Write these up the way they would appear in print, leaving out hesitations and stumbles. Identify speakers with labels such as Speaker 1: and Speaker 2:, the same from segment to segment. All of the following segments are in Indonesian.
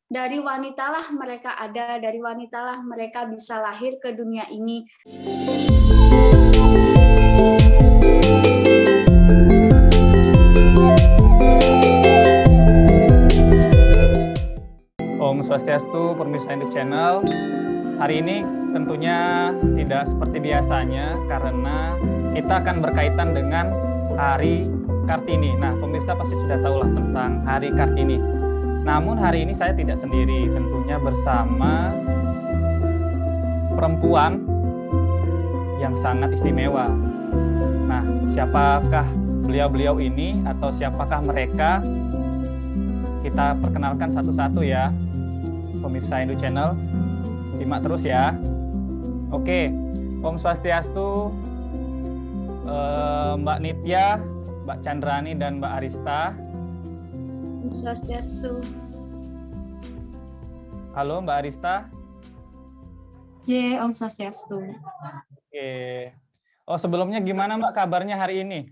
Speaker 1: Dari wanitalah mereka ada, dari wanitalah mereka bisa lahir ke dunia ini.
Speaker 2: Om Swastiastu, pemirsa Induk Channel. Hari ini tentunya tidak seperti biasanya karena kita akan berkaitan dengan Hari Kartini. Nah, pemirsa pasti sudah tahu lah tentang Hari Kartini. Namun hari ini saya tidak sendiri, tentunya bersama perempuan yang sangat istimewa. Nah, siapakah beliau-beliau ini atau siapakah mereka? Kita perkenalkan satu-satu ya, pemirsa Induk Channel. Simak terus ya. Oke, Om Swastiastu, Mbak Nitya, Mbak Chandrani, dan Mbak Arista.
Speaker 1: Om Swastiastu.
Speaker 2: Halo Mbak Arista.
Speaker 3: Om Swastiastu.
Speaker 2: Oke. Oh, sebelumnya gimana Mbak kabarnya hari ini?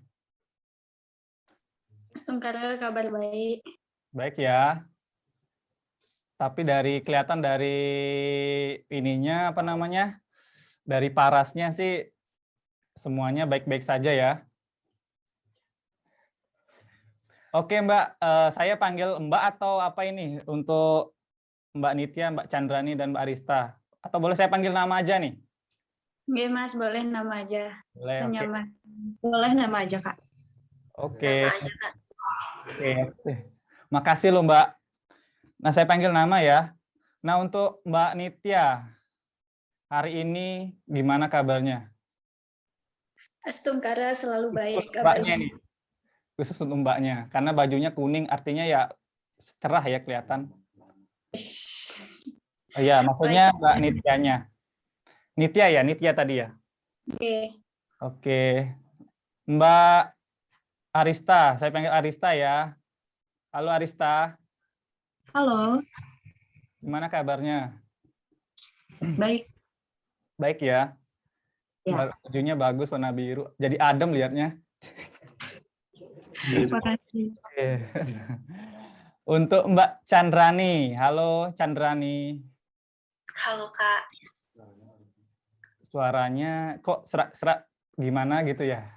Speaker 1: Astungkara, kabar baik.
Speaker 2: Baik ya. Tapi kelihatan dari ininya apa namanya? Dari parasnya sih semuanya baik-baik saja ya. Oke Mbak, saya panggil Mbak atau apa ini untuk Mbak Nitya, Mbak Chandrani, dan Mbak Arista? Atau boleh saya panggil nama aja nih?
Speaker 1: Iya Mas, boleh nama aja.
Speaker 2: Boleh,
Speaker 1: Senyaman.
Speaker 3: Boleh nama aja, Kak.
Speaker 2: Oke. Oke. Makasih loh Mbak. Nah, saya panggil nama ya. Nah, untuk Mbak Nitya, hari ini gimana kabarnya?
Speaker 1: Astungkara selalu baik
Speaker 2: Mbaknya
Speaker 1: kabarnya.
Speaker 2: nih, khusus untuk Mbaknya, karena bajunya kuning, artinya ya cerah ya kelihatan. Oh iya, maksudnya Mbak Nityanya. Nitya ya, Nitya tadi ya.
Speaker 1: Oke.
Speaker 2: Oke. Mbak Arista, saya panggil Arista ya. Halo Arista.
Speaker 3: Halo,
Speaker 2: Gimana kabarnya?
Speaker 3: baik.
Speaker 2: Baik ya.
Speaker 3: Ya.
Speaker 2: Bajunya bagus, warna biru. Jadi adem lihatnya.
Speaker 3: Terima kasih.
Speaker 2: Oke. Untuk Mbak Chandrani. Halo Chandrani.
Speaker 4: Halo Kak.
Speaker 2: Suaranya kok serak-serak gimana gitu ya?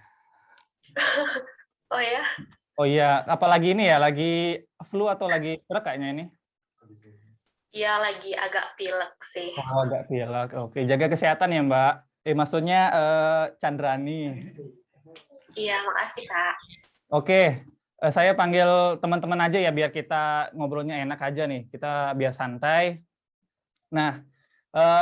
Speaker 4: Oh ya?
Speaker 2: Oh iya, apalagi ini ya, lagi flu atau lagi serak kayaknya ini?
Speaker 4: Iya, lagi agak pilek sih.
Speaker 2: Oh, agak pilek. Oke, jaga kesehatan ya Mbak. Maksudnya Chandrani.
Speaker 4: Iya, makasih Kak.
Speaker 2: Oke, saya panggil teman-teman aja ya biar kita ngobrolnya enak aja nih. Kita biar santai. Nah,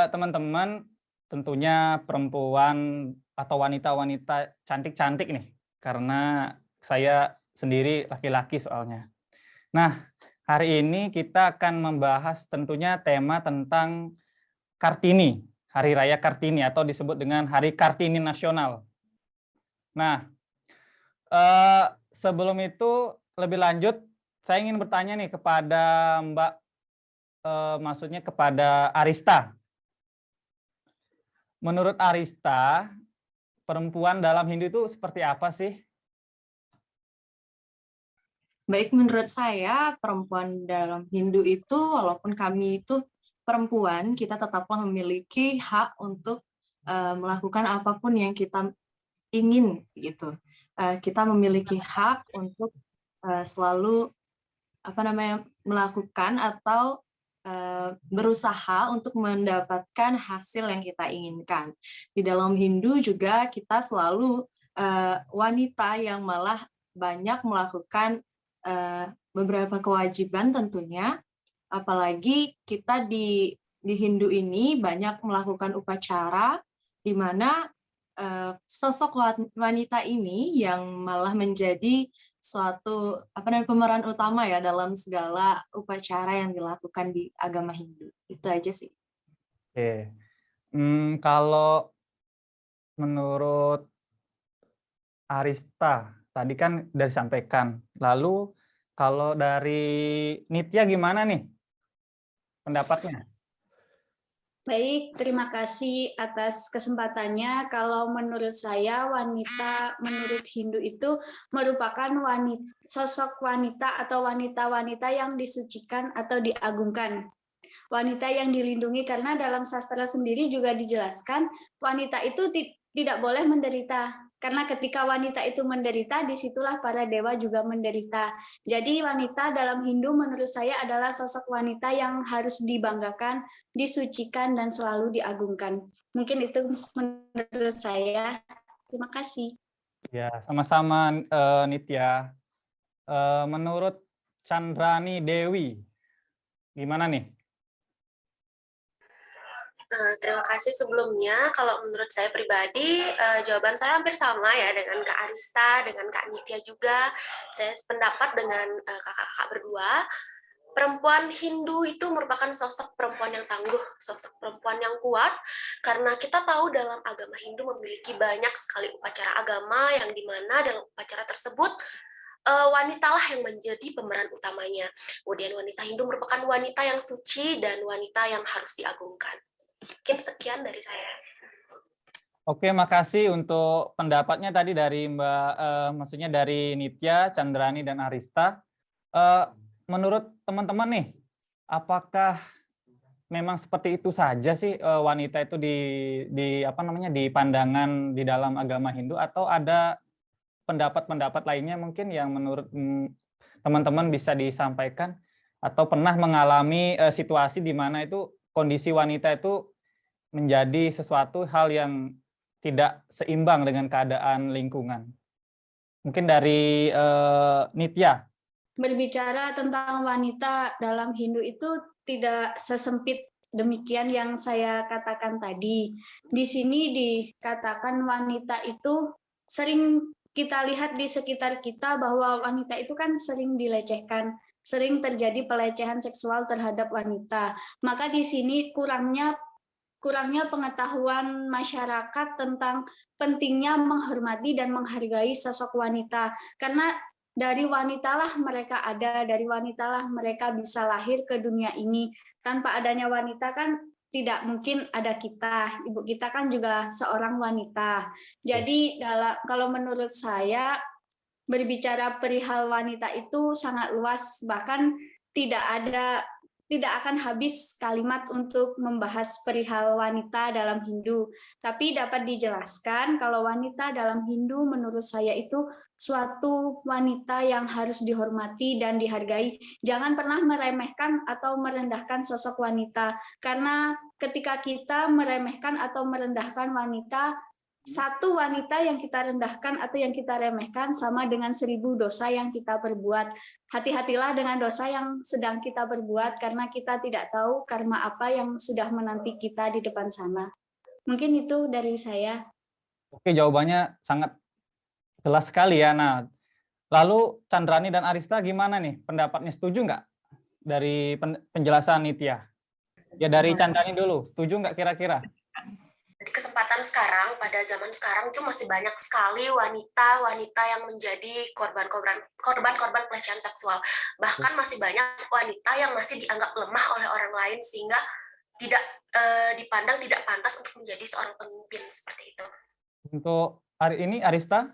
Speaker 2: teman-teman tentunya perempuan atau wanita-wanita cantik-cantik nih. Karena saya sendiri laki-laki soalnya. Nah, hari ini kita akan membahas tentunya tema tentang Kartini, Hari Raya Kartini atau disebut dengan Hari Kartini Nasional. Nah, sebelum itu lebih lanjut, saya ingin bertanya nih kepada Mbak, maksudnya kepada Arista. Menurut Arista, perempuan dalam Hindu itu seperti apa sih?
Speaker 3: Baik, menurut saya perempuan dalam Hindu itu, walaupun kami itu perempuan, kita tetaplah memiliki hak untuk melakukan apapun yang kita ingin gitu. Kita memiliki hak untuk selalu melakukan atau berusaha untuk mendapatkan hasil yang kita inginkan. Di dalam Hindu juga kita selalu wanita yang malah banyak melakukan beberapa kewajiban tentunya, apalagi kita di Hindu ini banyak melakukan upacara di mana sosok wanita ini yang malah menjadi suatu pemeran utama ya dalam segala upacara yang dilakukan di agama Hindu. Itu aja sih.
Speaker 2: Oke. Kalau menurut Arista, tadi kan sudah disampaikan. Lalu kalau dari Nitya gimana nih pendapatnya?
Speaker 1: Baik, terima kasih atas kesempatannya. Kalau menurut saya, wanita menurut Hindu itu merupakan sosok wanita atau wanita-wanita yang disucikan atau diagungkan. Wanita yang dilindungi karena dalam sastra sendiri juga dijelaskan wanita itu tidak boleh menderita. Karena ketika wanita itu menderita, disitulah para dewa juga menderita. Jadi wanita dalam Hindu menurut saya adalah sosok wanita yang harus dibanggakan, disucikan, dan selalu diagungkan. Mungkin itu menurut saya. Terima kasih.
Speaker 2: Ya, sama-sama Nitya. Menurut Chandrani Dewi, gimana nih?
Speaker 4: Terima kasih sebelumnya. Kalau menurut saya pribadi, jawaban saya hampir sama ya dengan Kak Arista, dengan Kak Nitya juga. Saya sependapat dengan kakak-kakak berdua. Perempuan Hindu itu merupakan sosok perempuan yang tangguh, sosok perempuan yang kuat, karena kita tahu dalam agama Hindu memiliki banyak sekali upacara agama yang dimana dalam upacara tersebut wanitalah yang menjadi pemeran utamanya. Kemudian wanita Hindu merupakan wanita yang suci dan wanita yang harus diagungkan. Mungkin sekian dari saya.
Speaker 2: Oke, makasih untuk pendapatnya tadi dari maksudnya dari Nitya, Chandrani, dan Arista. Menurut teman-teman nih, apakah memang seperti itu saja sih wanita itu di pandangan di dalam agama Hindu, atau ada pendapat-pendapat lainnya mungkin yang menurut teman-teman bisa disampaikan, atau pernah mengalami situasi di mana itu kondisi wanita itu menjadi sesuatu hal yang tidak seimbang dengan keadaan lingkungan. Mungkin dari Nitya.
Speaker 1: Berbicara tentang wanita dalam Hindu itu tidak sesempit demikian yang saya katakan tadi. Di sini dikatakan wanita itu sering kita lihat di sekitar kita bahwa wanita itu kan sering dilecehkan, sering terjadi pelecehan seksual terhadap wanita. Maka di sini kurangnya pengetahuan masyarakat tentang pentingnya menghormati dan menghargai sosok wanita. Karena dari wanitalah mereka ada, dari wanitalah mereka bisa lahir ke dunia ini. Tanpa adanya wanita kan tidak mungkin ada kita. Ibu kita kan juga seorang wanita. Jadi kalau menurut saya berbicara perihal wanita itu sangat luas, bahkan tidak akan habis kalimat untuk membahas perihal wanita dalam Hindu. Tapi dapat dijelaskan kalau wanita dalam Hindu menurut saya itu suatu wanita yang harus dihormati dan dihargai. Jangan pernah meremehkan atau merendahkan sosok wanita. Karena ketika kita meremehkan atau merendahkan wanita, satu wanita yang kita rendahkan atau yang kita remehkan sama dengan 1000 dosa yang kita perbuat. Hati-hatilah dengan dosa yang sedang kita perbuat karena kita tidak tahu karma apa yang sudah menanti kita di depan sana. Mungkin itu dari saya.
Speaker 2: Oke, jawabannya sangat jelas sekali ya. Nah, lalu Chandrani dan Arista gimana nih? Pendapatnya setuju nggak dari penjelasan Nitya? Ya dari Chandrani dulu, setuju nggak kira-kira?
Speaker 4: Di kesempatan sekarang, pada zaman sekarang itu masih banyak sekali wanita-wanita yang menjadi korban-korban pelecehan seksual. Bahkan masih banyak wanita yang masih dianggap lemah oleh orang lain sehingga tidak dipandang tidak pantas untuk menjadi seorang pemimpin seperti itu.
Speaker 2: Untuk hari ini Arista,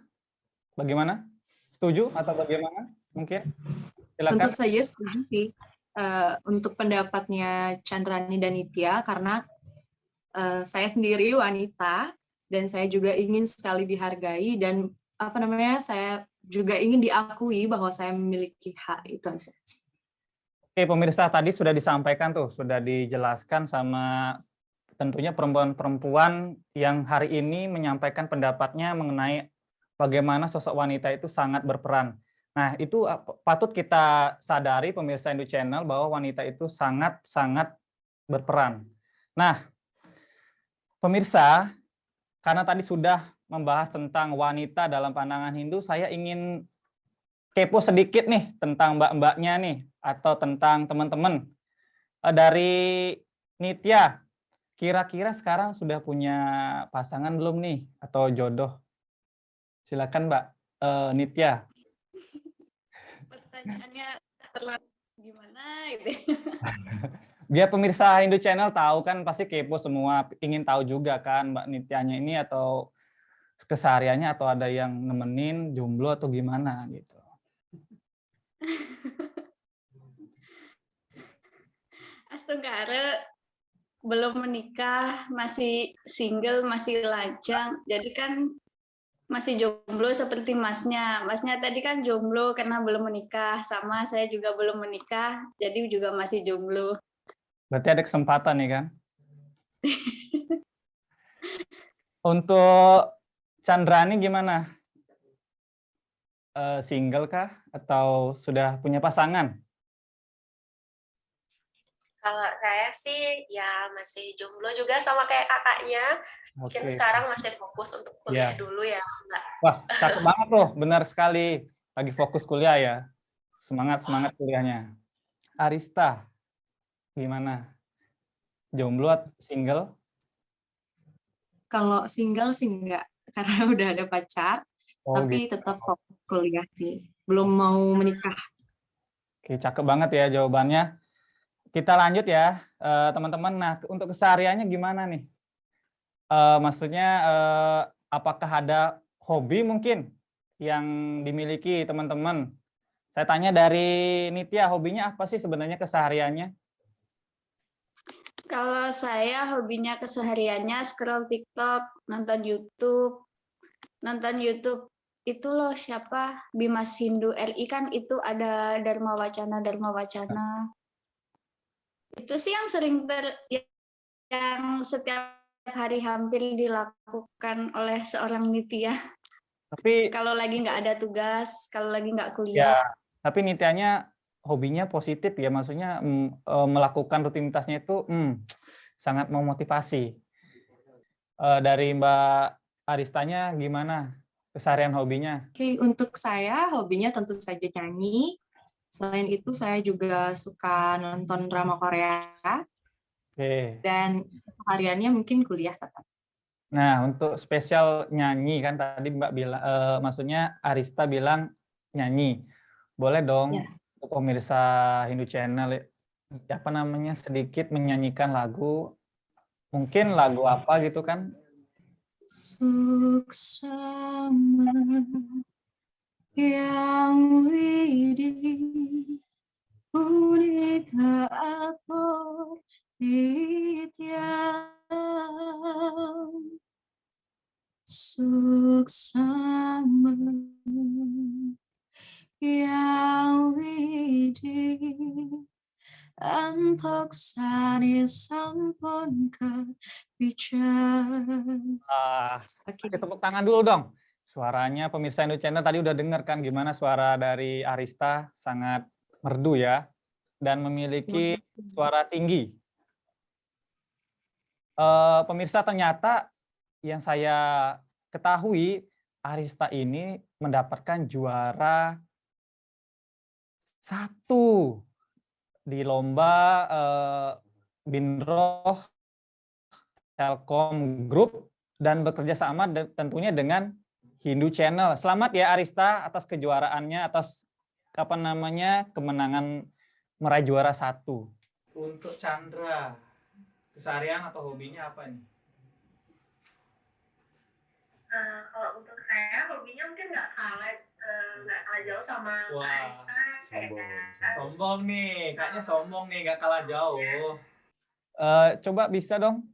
Speaker 2: bagaimana? Setuju atau bagaimana? Mungkin silakan.
Speaker 3: Tentu saja setuju sih untuk pendapatnya Chandrani dan Nitya, karena saya sendiri wanita dan saya juga ingin sekali dihargai dan saya juga ingin diakui bahwa saya memiliki hak itu.
Speaker 2: Oke, pemirsa, tadi sudah disampaikan tuh, sudah dijelaskan sama tentunya perempuan-perempuan yang hari ini menyampaikan pendapatnya mengenai bagaimana sosok wanita itu sangat berperan. Nah, itu patut kita sadari pemirsa Hindu Channel bahwa wanita itu sangat-sangat berperan. Nah, pemirsa, karena tadi sudah membahas tentang wanita dalam pandangan Hindu, saya ingin kepo sedikit nih tentang mbak-mbaknya nih, atau tentang teman-teman. Dari Nitya, kira-kira sekarang sudah punya pasangan belum nih, atau jodoh? Silakan Mbak Nitya.
Speaker 1: Pertanyaannya terlalu gimana gitu.
Speaker 2: Biar pemirsa Hindu Channel tahu kan pasti kepo semua, ingin tahu juga kan Mbak Nityanya ini atau kesehariannya atau ada yang nemenin jomblo atau gimana gitu.
Speaker 1: Astungkara belum menikah, masih single, masih lajang. Jadi kan masih jomblo seperti masnya. Masnya tadi kan jomblo karena belum menikah, sama saya juga belum menikah, jadi juga masih jomblo.
Speaker 2: Berarti ada kesempatan nih kan? Untuk Chandrani gimana? Single kah atau sudah punya pasangan?
Speaker 4: Kalau saya sih ya masih jomblo juga sama kayak kakaknya. Mungkin sekarang masih fokus untuk kuliah dulu ya, Mbak.
Speaker 2: Wah, cakep banget loh, benar sekali. Lagi fokus kuliah ya. Semangat kuliahnya. Arista, gimana? Jomblo atau single?
Speaker 3: Kalau single sih enggak, karena udah ada pacar, tapi
Speaker 2: gitu.
Speaker 3: tetap fokus kuliah sih. Belum mau menikah.
Speaker 2: Oke, cakep banget ya jawabannya. Kita lanjut ya, teman-teman. Nah, untuk kesehariannya gimana nih? Maksudnya, apakah ada hobi mungkin yang dimiliki teman-teman? Saya tanya dari Nitya, hobinya apa sih sebenarnya kesehariannya?
Speaker 1: Kalau saya hobinya kesehariannya scroll TikTok, nonton YouTube. Nonton YouTube itu loh siapa? Bimas Hindu RI kan itu ada Dharma Wacana. Itu sih yang yang setiap hari hampir dilakukan oleh seorang Nitya.
Speaker 2: Tapi
Speaker 1: Kalau lagi nggak ada tugas, kalau lagi nggak kuliah.
Speaker 2: ya, tapi Nityanya hobinya positif ya, maksudnya melakukan rutinitasnya itu sangat memotivasi. Dari Mbak Aristanya gimana keseharian hobinya?
Speaker 3: Oke, untuk saya hobinya tentu saja nyanyi. Selain itu saya juga suka nonton drama Korea.
Speaker 2: Oke.
Speaker 3: Dan hariannya mungkin kuliah tetap.
Speaker 2: Nah, untuk spesial nyanyi kan tadi Mbak bilang, maksudnya Arista bilang nyanyi. Boleh dong untuk pemirsa Hindu Channel apa namanya sedikit menyanyikan lagu, mungkin lagu apa gitu kan?
Speaker 3: Suksama yang widih unika atau titian suksama yang widih antok sani sampun kebijan.
Speaker 2: Kasih tepuk tangan dulu dong. Suaranya pemirsa Hindu Channel tadi udah dengar kan gimana suara dari Arista, sangat merdu ya, dan memiliki suara tinggi. Pemirsa, ternyata yang saya ketahui Arista ini mendapatkan juara 1 di lomba Binroh Telkom Group dan bekerja sama tentunya dengan Hindu Channel. Selamat ya Arista atas kejuaraannya, atas kemenangan meraih juara 1. Untuk Chandra, keseharian atau hobinya apa nih?
Speaker 4: Kalau untuk saya hobinya mungkin nggak kalah jauh sama Arista.
Speaker 2: Sombong nih, kayaknya sombong nih, nggak kalah jauh. Coba bisa dong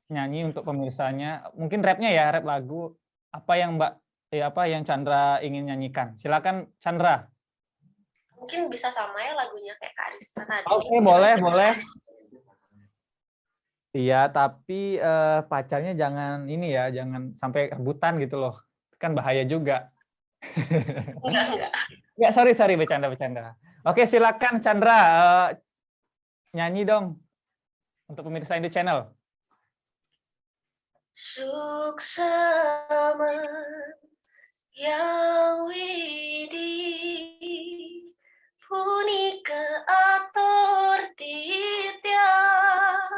Speaker 2: nyanyi untuk pemirsanya, mungkin rapnya ya, rap lagu apa yang Chandra ingin nyanyikan. Silakan Chandra.
Speaker 4: Mungkin bisa sama ya lagunya kayak Kak Arista tadi.
Speaker 2: Oke, boleh. Iya, tapi pacarnya jangan ini ya, jangan sampai rebutan gitu loh, kan bahaya juga.
Speaker 4: Enggak.
Speaker 2: Ya, sorry, bercanda. Oke, silakan Chandra, nyanyi dong untuk pemirsa Hindu Channel.
Speaker 4: Suksama yang widih punika atur titian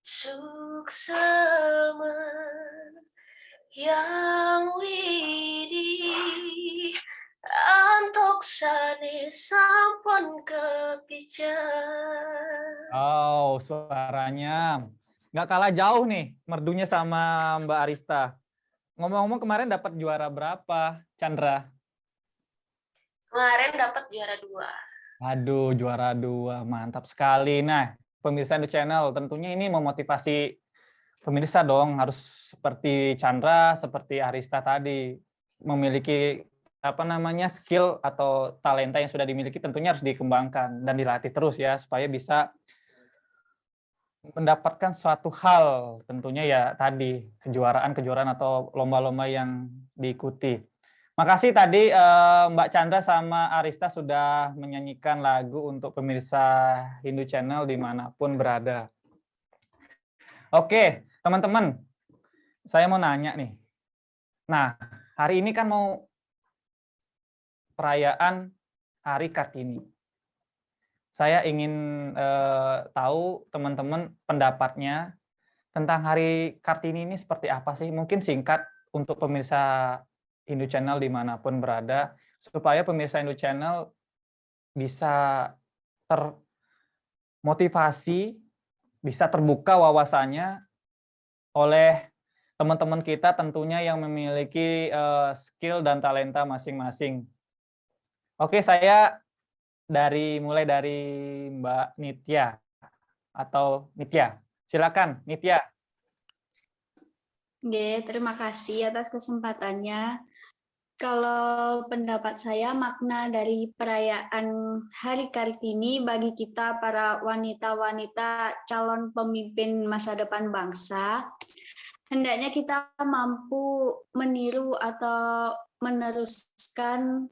Speaker 4: suksama yang widih antok sane sampun kepijan
Speaker 2: Oh, suaranya nggak kalah jauh nih, merdunya sama Mbak Arista. Ngomong-ngomong kemarin dapat juara berapa, Chandra?
Speaker 4: Kemarin dapat juara 2.
Speaker 2: Aduh, juara 2, mantap sekali. Nah, pemirsa Indo Channel, tentunya ini memotivasi pemirsa dong, harus seperti Chandra, seperti Arista tadi, memiliki skill atau talenta yang sudah dimiliki tentunya harus dikembangkan dan dilatih terus ya, supaya bisa mendapatkan suatu hal, tentunya ya tadi kejuaraan-kejuaraan atau lomba-lomba yang diikuti. Makasih tadi Mbak Chandra sama Arista sudah menyanyikan lagu untuk pemirsa Hindu Channel dimanapun berada. Oke, teman-teman, saya mau nanya nih. Nah, hari ini kan mau perayaan Hari Kartini. Saya ingin tahu teman-teman pendapatnya tentang Hari Kartini ini seperti apa sih? Mungkin singkat untuk pemirsa Hindu Channel dimanapun berada, supaya pemirsa Hindu Channel bisa termotivasi, bisa terbuka wawasannya oleh teman-teman kita tentunya yang memiliki skill dan talenta masing-masing. Oke, saya mulai dari Mbak Nitya atau Nitya. Silakan, Nitya.
Speaker 1: Oke, terima kasih atas kesempatannya. Kalau pendapat saya, makna dari perayaan Hari Kartini bagi kita para wanita-wanita calon pemimpin masa depan bangsa, hendaknya kita mampu meniru atau meneruskan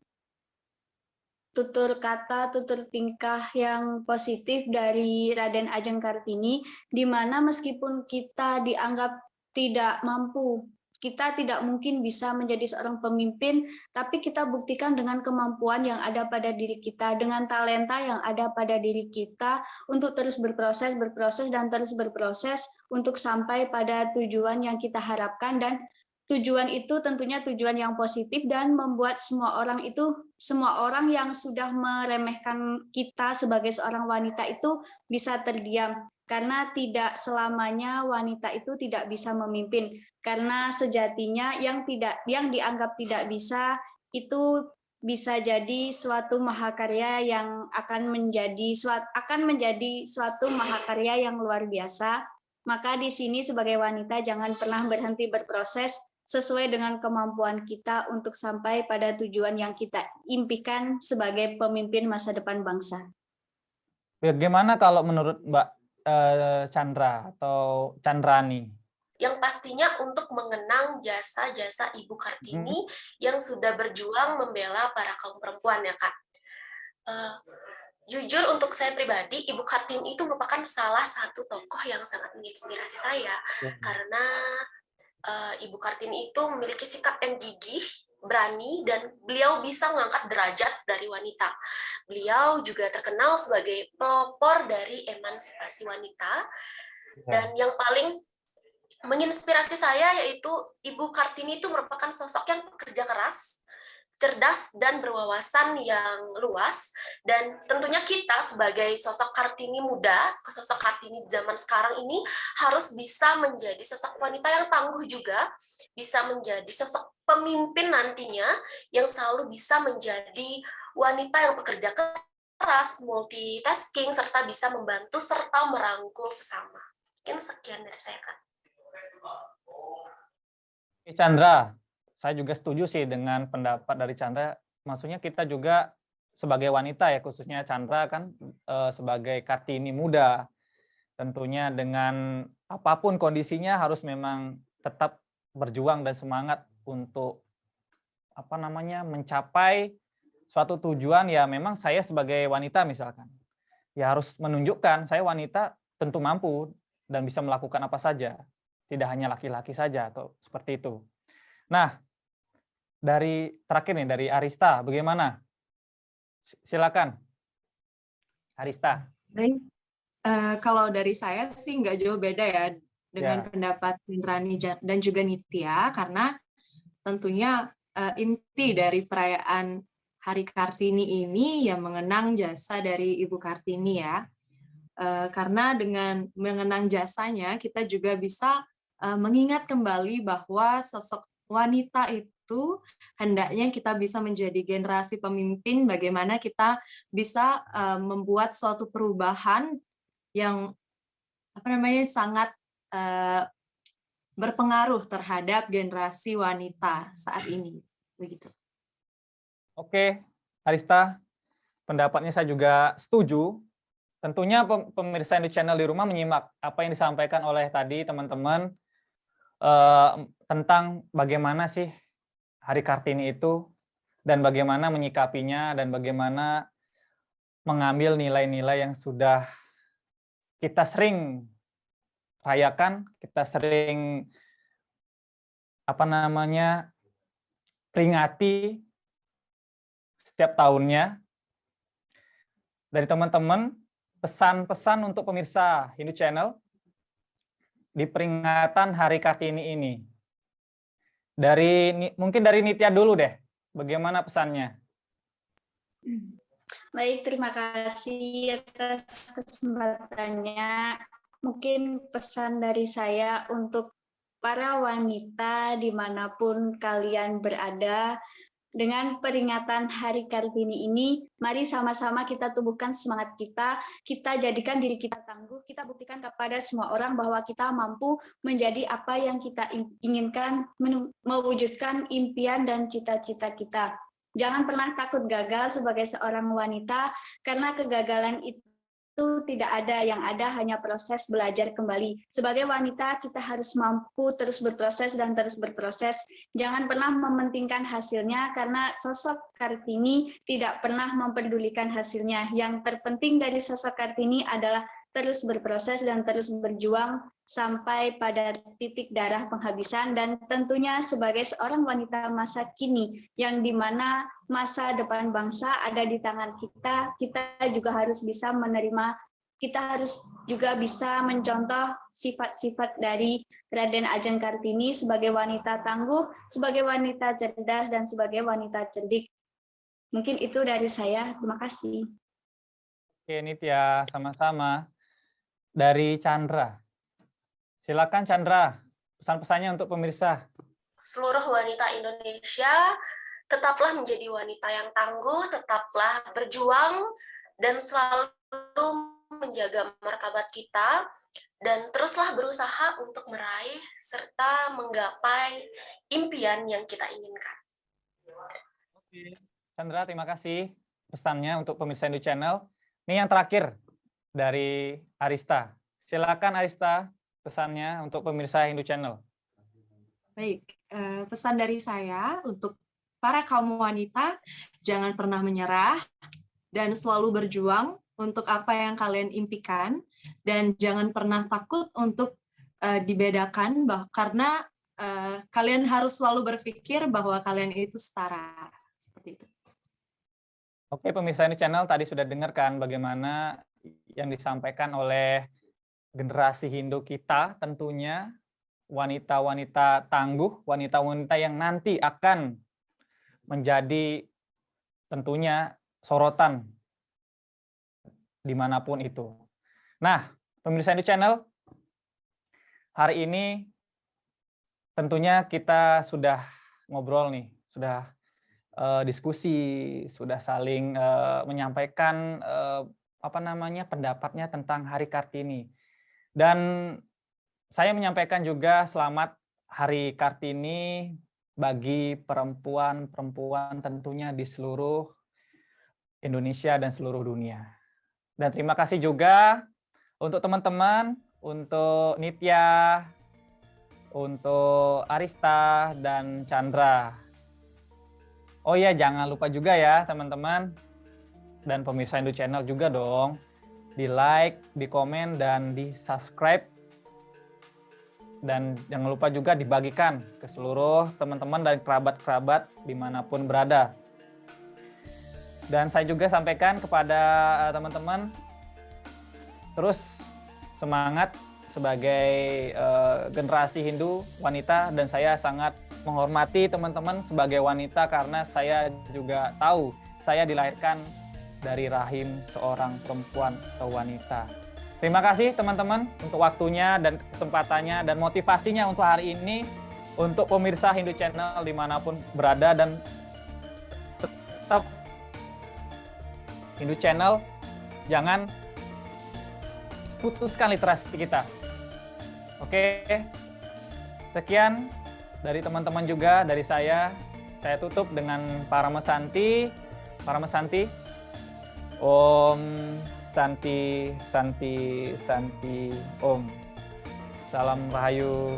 Speaker 1: tutur kata, tutur tingkah yang positif dari Raden Ajeng Kartini, di mana meskipun kita dianggap tidak mampu, kita tidak mungkin bisa menjadi seorang pemimpin, tapi kita buktikan dengan kemampuan yang ada pada diri kita, dengan talenta yang ada pada diri kita, untuk terus berproses, dan terus berproses untuk sampai pada tujuan yang kita harapkan, dan tujuan itu tentunya tujuan yang positif dan membuat semua orang yang sudah meremehkan kita sebagai seorang wanita itu bisa terdiam, karena tidak selamanya wanita itu tidak bisa memimpin, karena sejatinya yang dianggap tidak bisa itu bisa jadi suatu mahakarya yang akan menjadi suatu mahakarya yang luar biasa. Maka di sini sebagai wanita jangan pernah berhenti berproses sesuai dengan kemampuan kita untuk sampai pada tujuan yang kita impikan sebagai pemimpin masa depan bangsa.
Speaker 2: Bagaimana kalau menurut Mbak Chandra atau Chandrani?
Speaker 4: Yang pastinya untuk mengenang jasa-jasa Ibu Kartini yang sudah berjuang membela para kaum perempuan ya Kak. Jujur untuk saya pribadi, Ibu Kartini itu merupakan salah satu tokoh yang sangat menginspirasi saya, karena Ibu Kartini itu memiliki sikap yang gigih, berani, dan beliau bisa mengangkat derajat dari wanita. Beliau juga terkenal sebagai pelopor dari emansipasi wanita, dan yang paling menginspirasi saya yaitu Ibu Kartini itu merupakan sosok yang pekerja keras, cerdas, dan berwawasan yang luas, dan tentunya kita sebagai sosok Kartini muda, sosok Kartini zaman sekarang ini harus bisa menjadi sosok wanita yang tangguh juga, bisa menjadi sosok pemimpin nantinya yang selalu bisa menjadi wanita yang pekerja keras, multitasking, serta bisa membantu serta merangkul sesama. Mungkin sekian dari saya, Kak.
Speaker 2: Chandra, saya juga setuju sih dengan pendapat dari Chandra. Maksudnya kita juga sebagai wanita ya, khususnya Chandra kan sebagai Kartini muda, tentunya dengan apapun kondisinya harus memang tetap berjuang dan semangat untuk mencapai suatu tujuan. Ya memang saya sebagai wanita misalkan, ya harus menunjukkan saya wanita tentu mampu dan bisa melakukan apa saja, tidak hanya laki-laki saja atau seperti itu. Nah, terakhir nih dari Arista, bagaimana? Silakan, Arista.
Speaker 3: Baik, kalau dari saya sih nggak jauh beda ya dengan pendapat Chandrani dan juga Nitya, karena tentunya inti dari perayaan Hari Kartini ini yang mengenang jasa dari Ibu Kartini ya. Karena dengan mengenang jasanya, kita juga bisa mengingat kembali bahwa sosok wanita itu hendaknya kita bisa menjadi generasi pemimpin, bagaimana kita bisa membuat suatu perubahan yang sangat berpengaruh terhadap generasi wanita saat ini. Begitu.
Speaker 2: Oke, Arista, pendapatnya saya juga setuju. Tentunya pemirsa Hindu Channel di rumah menyimak apa yang disampaikan oleh tadi teman-teman tentang bagaimana sih Hari Kartini itu, dan bagaimana menyikapinya, dan bagaimana mengambil nilai-nilai yang sudah kita sering rayakan, kita sering peringati setiap tahunnya. Dari teman-teman, pesan-pesan untuk pemirsa Hindu Channel di peringatan Hari Kartini ini. Mungkin dari Nitya dulu deh, bagaimana pesannya?
Speaker 1: Baik, terima kasih atas kesempatannya. Mungkin pesan dari saya untuk para wanita dimanapun kalian berada, dengan peringatan Hari Kartini ini, mari sama-sama kita tumbuhkan semangat kita jadikan diri kita tangguh, kita buktikan kepada semua orang bahwa kita mampu menjadi apa yang kita inginkan, mewujudkan impian dan cita-cita kita. Jangan pernah takut gagal sebagai seorang wanita, karena kegagalan itu tidak ada, yang ada hanya proses belajar kembali. Sebagai wanita, kita harus mampu terus berproses dan terus berproses. Jangan pernah mementingkan hasilnya, karena sosok Kartini tidak pernah mempedulikan hasilnya. Yang terpenting dari sosok Kartini adalah terus berproses dan terus berjuang sampai pada titik darah penghabisan, dan tentunya sebagai seorang wanita masa kini yang dimana masa depan bangsa ada di tangan kita, kita juga harus bisa menerima, kita harus juga bisa mencontoh sifat-sifat dari Raden Ajeng Kartini sebagai wanita tangguh, sebagai wanita cerdas, dan sebagai wanita cerdik. Mungkin itu dari saya, terima kasih.
Speaker 2: Oke, Nitya, sama-sama. Dari Chandra. Silakan Chandra, pesan-pesannya untuk pemirsa.
Speaker 4: Seluruh wanita Indonesia, tetaplah menjadi wanita yang tangguh, tetaplah berjuang, dan selalu menjaga martabat kita, dan teruslah berusaha untuk meraih serta menggapai impian yang kita inginkan.
Speaker 2: Oke, Chandra, terima kasih pesannya untuk pemirsa Hindu Channel. Ini yang terakhir dari Arista. Silakan Arista, pesannya untuk pemirsa Hindu Channel.
Speaker 3: Baik, pesan dari saya untuk para kaum wanita, jangan pernah menyerah dan selalu berjuang untuk apa yang kalian impikan, dan jangan pernah takut untuk dibedakan, karena kalian harus selalu berpikir bahwa kalian itu setara. Seperti itu.
Speaker 2: Oke, pemirsa Hindu Channel, tadi sudah dengarkan bagaimana yang disampaikan oleh generasi Hindu kita, tentunya wanita-wanita tangguh, wanita-wanita yang nanti akan menjadi tentunya sorotan dimanapun itu. Nah, pemirsa Hindu Channel, hari ini tentunya kita sudah ngobrol nih, sudah diskusi, sudah saling menyampaikan pendapatnya tentang Hari Kartini. Dan saya menyampaikan juga selamat Hari Kartini bagi perempuan-perempuan tentunya di seluruh Indonesia dan seluruh dunia. Dan terima kasih juga untuk teman-teman, untuk Nitya, untuk Arista, dan Chandra. Oh ya, jangan lupa juga ya teman-teman, dan pemirsa Hindu Channel juga dong, di like, di komen, dan di subscribe. Dan jangan lupa juga dibagikan ke seluruh teman-teman dan kerabat-kerabat dimanapun berada. Dan saya juga sampaikan kepada teman-teman, terus semangat sebagai generasi Hindu wanita, dan saya sangat menghormati teman-teman sebagai wanita karena saya juga tahu saya dilahirkan dari rahim seorang perempuan atau wanita. Terima kasih teman-teman untuk waktunya dan kesempatannya dan motivasinya untuk hari ini, untuk pemirsa Hindu Channel dimanapun berada, dan tetap Hindu Channel, jangan putuskan literasi kita. Oke, sekian dari teman-teman juga, dari saya tutup dengan Paramesanti. Om Santi Santi Santi Om. Salam Rahayu.